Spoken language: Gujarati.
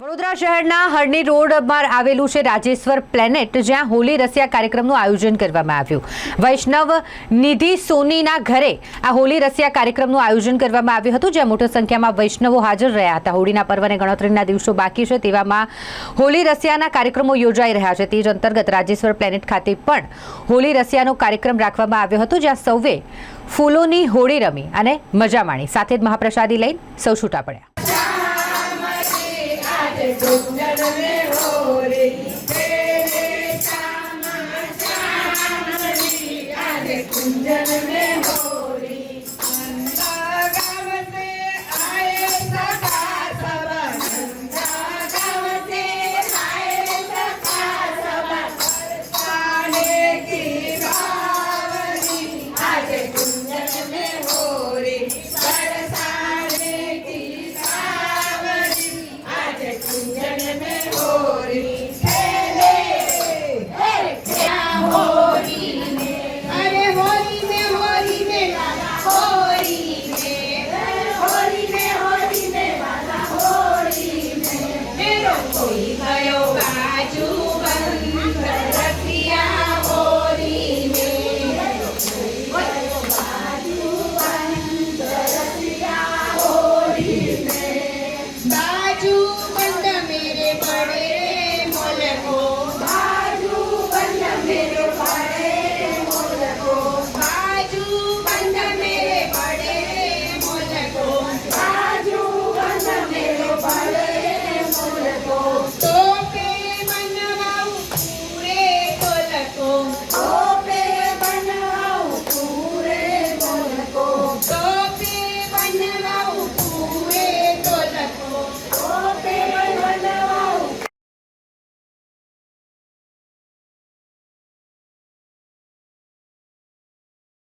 વડોદરા શહેરના હરણી રોડમાં આવેલું છે રાજેશ્વર પ્લેનેટ, જ્યાં હોલી રસિયા કાર્યક્રમનું આયોજન કરવામાં આવ્યું। વૈષ્ણવ નિધિ સોનીના ઘરે આ હોલી રસિયા કાર્યક્રમનું આયોજન કરવામાં આવ્યું હતું, જ્યાં મોટી સંખ્યામાં વૈષ્ણવો હાજર રહ્યા હતા। હોળીના પર્વને ગણતરીના દિવસો બાકી છે, તેવામાં હોલી રસિયાના કાર્યક્રમો યોજાઈ રહ્યા છે। તે જ અંતર્ગત રાજેશ્વર પ્લેનેટ ખાતે પણ હોલી રસિયાનો કાર્યક્રમ રાખવામાં આવ્યો હતો, જ્યાં સૌએ ફૂલોની હોળી રમી અને મજા માણી। સાથે જ મહાપ્રસાદી લઈને સૌ છૂટા પડ્યા। कुंजन में होली तेरे श्यामा श्यामली, आज कुंजन में होली। नंदा गाँव से आए सखा सब, नंदा गाँव से आए सखा सब, बरसाने की बावली, आज कुंजन में होली। बरसाने की बावली, आज कुंजन में